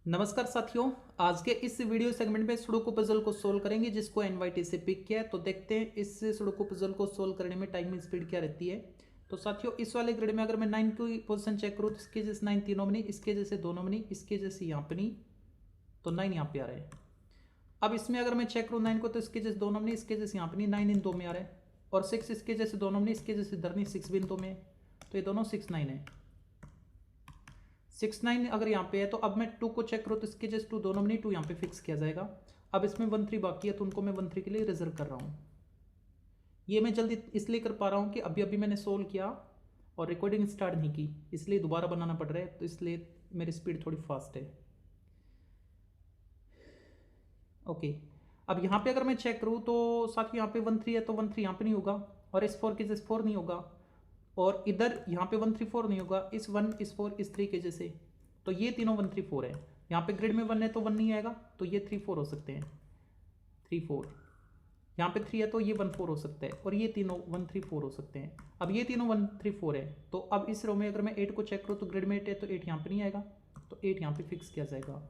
नमस्कार साथियों, आज के इस वीडियो सेगमेंट में सुडोकू पजल को सोल्व करेंगे जिसको एनवाईटी से पिक किया है। तो देखते हैं इस सुडोकू पजल को सोल्व करने में टाइम स्पीड क्या रहती है। तो साथियों, इस वाले ग्रिड में अगर मैं 9 की पोजीशन चेक करूँ तो इसके जैसे 9 तीनों में नहीं, इसके जैसे दोनों में नहीं, इसके जैसे यहाँ पे नहीं, तो 9 यहाँ पे आ रहा है। अब इसमें अगर मैं चेक करूँ 9 को तो इसके जैसे दोनों में नहीं, इसके जैसे यहाँ पे नहीं, 9 इन दो में आ रहा है। और 6 इसके जैसे दोनों में नहीं, इसके जैसे इधर नहीं, 6 भी इन दो में है, तो ये दोनों 6 9 है। 6 9 अगर यहाँ पे है तो अब मैं 2 को चेक करूँ तो इसके जस्ट 2 दोनों में नहीं, 2 यहाँ पे फिक्स किया जाएगा। अब इसमें 1 3 बाकी है तो उनको मैं 1 3 के लिए रिजर्व कर रहा हूँ। ये मैं जल्दी इसलिए कर पा रहा हूँ कि अभी अभी मैंने सोल्व किया और रिकॉर्डिंग स्टार्ट नहीं की, इसलिए दोबारा बनाना पड़ रहा है, तो इसलिए मेरी स्पीड थोड़ी फास्ट है। ओके, अब यहाँ पे अगर मैं चेक करूँ तो साथ यहाँ पे 1 3 है तो 1 3 यहाँ पे नहीं होगा, और S4 के जैसे 4 नहीं होगा, और इधर यहाँ पे 1 3 4 नहीं होगा, इस 1 इस 4 इस 3 के जैसे। तो ये तीनों 1 3 4 है। यहाँ पे ग्रिड में 1 है तो 1 नहीं आएगा, तो ये 3 4 हो सकते हैं, 3 4। यहाँ पे 3 है तो ये 1 4 हो सकता है, और ये तीनों 1 3 4 हो सकते हैं। अब ये तीनों 1 3 4 है, तो अब इस रो में अगर मैं 8 को चेक करूँ तो ग्रिड में 8 है तो 8 यहाँ पे नहीं आएगा, तो 8 यहाँ पे फिक्स किया जाएगा।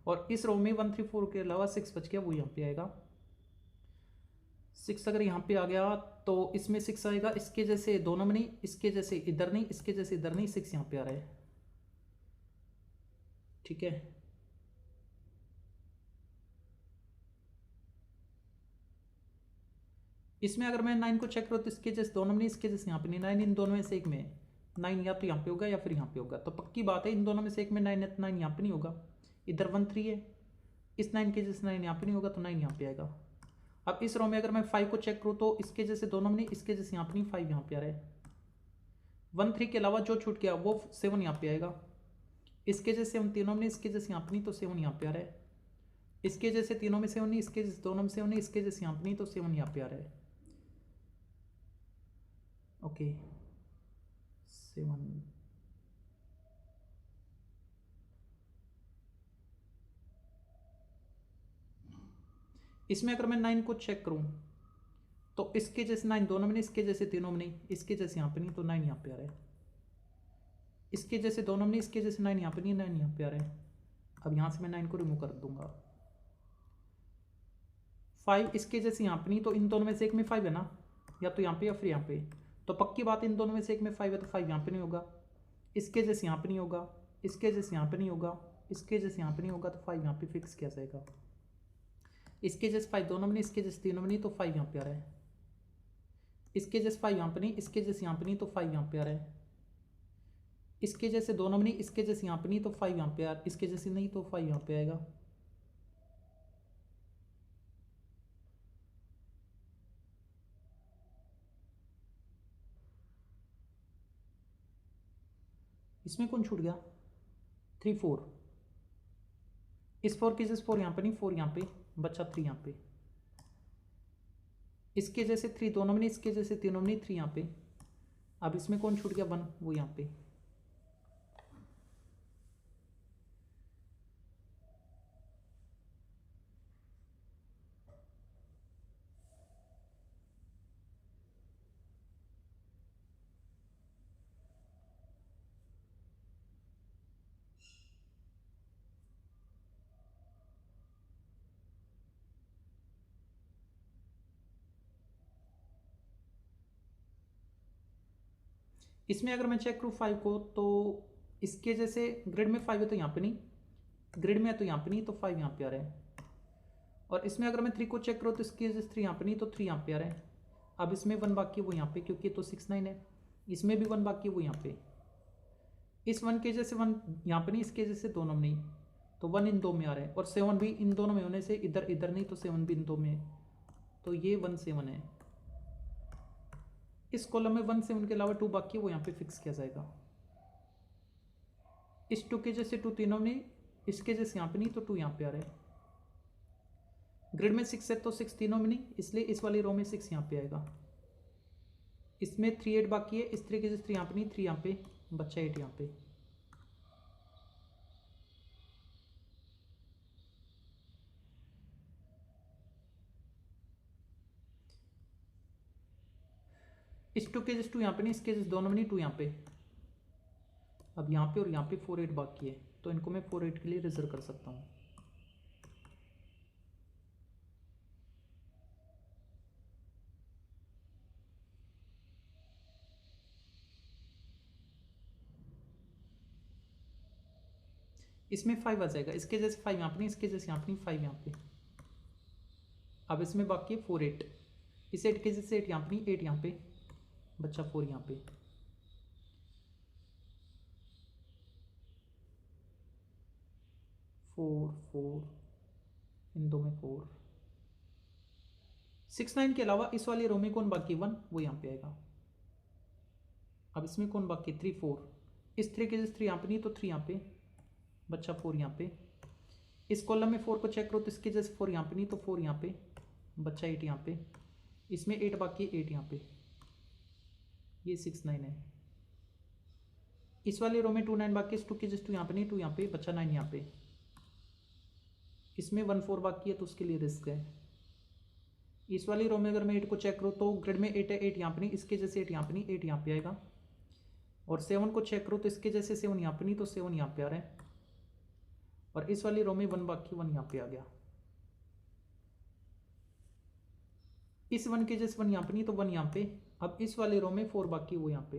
और इस रो में 1 3 4 के अलावा 6 बच गया, वो यहाँ पे आएगा। 6 अगर यहाँ पे आ गया तो इसमें 6 आएगा, इसके जैसे दोनों में नहीं, इसके जैसे इधर नहीं, इसके जैसे इधर नहीं, 6 यहाँ पे आ रहा है। ठीक है, इसमें अगर मैं 9 को चेक करूँ तो इसके जैसे दोनों में नहीं, इसके जैसे यहाँ पे नहीं, 9 इन दोनों में से एक में 9 या तो यहाँ पे होगा या फिर यहाँ पे होगा, तो पक्की बात है इन दोनों में से एक में 9 है तो 9 यहाँ पे नहीं होगा। इधर 1 3 है, इस 9 के जैसे 9 यहाँ पे नहीं होगा, तो 9 यहाँ पे आएगा। अब इस रो में अगर मैं 5 को चेक करूँ तो इसके जैसे दोनों में नहीं, इसके जैसे यहाँ पे नहीं, 5 यहाँ पे आ रहा है। 1 3 के अलावा जो छूट गया वो 7 यहाँ पे आएगा। इसके जैसे 7 तीनों में नहीं, इसके जैसे यहाँ पे नहीं, तो 7 यहाँ पे आ रहा है। इसके जैसे तीनों में 7 नहीं, इसके जैसे दोनों में 7 नहीं, इसके जैसे यहाँ पे नहीं, तो 7 यहाँ पे आ रहा है। ओके, 7। इसमें अगर मैं 9 को चेक करूं तो इसके जैसे 9 दोनों में नहीं, इसके जैसे तीनों में नहीं, इसके जैसे यहाँ पे नहीं, तो 9 यहाँ पे आ रहा है। इसके जैसे दोनों में नहीं, इसके जैसे 9 यहाँ पे नहीं, 9 यहाँ पे आ रहा है। अब यहाँ से मैं 9 को रिमूव कर दूंगा। 5 इसके जैसे यहाँ पे नहीं, तो इन दोनों में से एक में 5 है ना, या तो यहाँ पे या फिर यहाँ पे, तो पक्की बात इन दोनों में से एक में 5 है तो 5 यहाँ पे नहीं होगा, इसके जैसे यहाँ पे नहीं होगा, इसके जैसे यहाँ पे नहीं होगा, इसके जैसे यहाँ पे नहीं होगा, तो 5 यहाँ पे फिक्स किया जाएगा। इसके जैसे 5 दोनों में नहीं, इसके जैसे तीनों में नहीं, तो 5 यहाँ पे आ रहा है। इसके जैसे 5 यहाँ पे नहीं, इसके जैसे यहाँ पे नहीं, तो 5 यहाँ पे आ रहा है। इसके जैसे दोनों में नहीं, इसके जैसे यहाँ पे नहीं, तो 5 यहाँ पे आ, इसके जैसे नहीं, तो 5 यहाँ पे आएगा। इसमें कौन छूट गया, 3 4। इस 4 के जैसे 4 यहाँ पे नहीं, 4 यहाँ पे बचा, 3 यहाँ पे। इसके जैसे 3 दोनों में नहीं, इसके जैसे तीनों में नहीं, 3 यहाँ पे। अब इसमें कौन छूट गया, 1, वो यहाँ पे। इसमें अगर मैं चेक करूँ 5 को तो इसके जैसे ग्रिड में 5 है तो यहाँ पे नहीं, ग्रिड में है तो यहाँ पे नहीं, तो 5 यहाँ पे आ रहा है। और इसमें अगर मैं 3 को चेक करूँ तो इसके जैसे 3 यहाँ पे नहीं, तो 3 यहाँ पे आ रहा है। अब इसमें 1 बाकी है वो यहाँ पे, क्योंकि तो 6 9 है। इसमें भी 1 बाकी है वो यहाँ पे। इस 1 के जैसे 1 यहाँ पे नहीं, इसके जैसे दोनों में नहीं, तो 1 इन दो में आ रहा है। और 7 भी इन दोनों में होने से इधर इधर नहीं, तो 7 भी इन दो में है, तो ये 1 7 है। इस कॉलम में 1 7 के अलावा 2 बाकी है वो यहाँ पे फिक्स किया जाएगा। इस 2 के जैसे 2 तीनों में, इसके जैसे यहाँ पे नहीं, तो 2 यहाँ पे आ रहा है। ग्रिड में 6 है तो 6 तीनों में नहीं, इसलिए इस वाली रो में 6 यहाँ पे आएगा। इसमें 3 8 बाकी है, इस 3 के जैसे 3 यहाँ पे नहीं, 3 यहाँ पे बच्चा 8 यहाँ पे। इस 2 के जैसे 2 यहाँ पे नहीं, इसके जैसे दोनों में नहीं, 2 यहाँ पे। अब यहाँ पे और यहाँ पे 4 8 बाकी है, तो इनको मैं 4 8 के लिए रिजर्व कर सकता हूँ। इसमें 5 आ जाएगा, इसके जैसे 5 यहाँ पे नहीं, इसके जैसे यहाँ पे नहीं, 5 यहाँ पे। अब इसमें बाकी है 4 8, इस 8 के जैसे 8 यहाँ पे नहीं, 8 यहाँ पे, बच्चा 4 यहाँ पे। फोर फोर, इन दो में 4। 6 9 के अलावा इस वाली रो में कौन बाकी 1, वो यहाँ पे आएगा। अब इसमें कौन बाकी 3 4, इस 3 के जैसे 3 यहाँ पे नहीं, तो 3 यहाँ पे, बच्चा 4 यहाँ पे। इस कॉलम में 4 को चेक करो तो इसके जैसे 4 यहाँ पे नहीं, तो 4 यहाँ पे, बच्चा 8 यहाँ पे। इसमें 8 बाकी 8 यहाँ पे, ये 6 9 है। इस वाली रो में 2 9 बाकी, इस 2 के जैसे 2 यहाँ पे नहीं, 2 यहाँ पे, बच्चा 9 यहाँ पे। इसमें 1 4 बाकी है तो उसके लिए रिस्क है। इस वाली रो में अगर मैं 8 को चेक करूँ तो ग्रिड में 8 है, 8 यहाँ पे नहीं, इसके जैसे 8 यहाँ पे नहीं, 8 यहाँ पे आएगा। और 7 को चेक करो तो इसके जैसे 7 यहाँ पे नहीं, तो 7 यहाँ पे आ रहा है। और इस वाली रो में 1 बाकी, 1 यहाँ पे आ गया। इस 1 के जैसे 1 यहाँ पे नहीं, तो 1 यहाँ पे। अब इस वाली रो में 4 बाकी, वो यहाँ पे।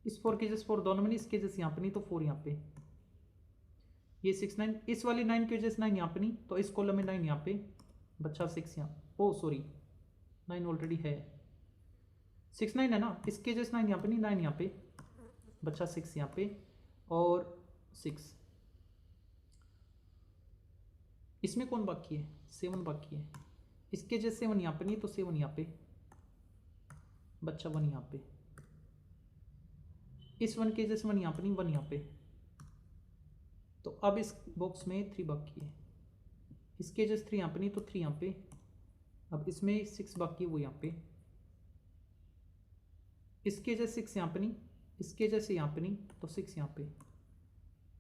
इस 4 के जैसे 4 दोनों में नहीं, इसके जैसे यहाँ पे नहीं, तो 4 यहाँ पे। ये 6 9, इस वाली 9 की वजह से 9 यहाँ पे नहीं, तो इस कॉलम में 9 यहाँ पे, बच्चा 6 यहाँ, ओ सॉरी 9 ऑलरेडी है, 6 9 है ना, इसके जैसे 9 यहाँ पे नहीं, 9 यहाँ पे, बच्चा 6 यहाँ पे और 6। इसमें कौन बाकी है, 7 बाकी है। इसके जैसे 7 यहाँ पे नहीं, तो 7 यहाँ पे, बच्चा 1 यहाँ पे। इस 1 के जैसे 1 यहाँ पे नहीं, 1 यहाँ पे। तो अब इस बॉक्स में 3 बाकी है, इसके जैसे 3 यहाँ पे नहीं, तो 3 यहाँ पे। अब इसमें 6 बाकी है, वो यहाँ पे। इसके जैसे 6 यहाँ पे नहीं, इसके जैसे यहाँ पे नहीं, तो 6 यहाँ पे।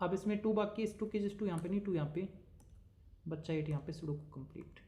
अब इसमें 2 बाकी है, इस 2 के जैसे 2 यहाँ पे नहीं, 2 यहाँ पे, बच्चा 8 यहाँ पे। Sudoku complete.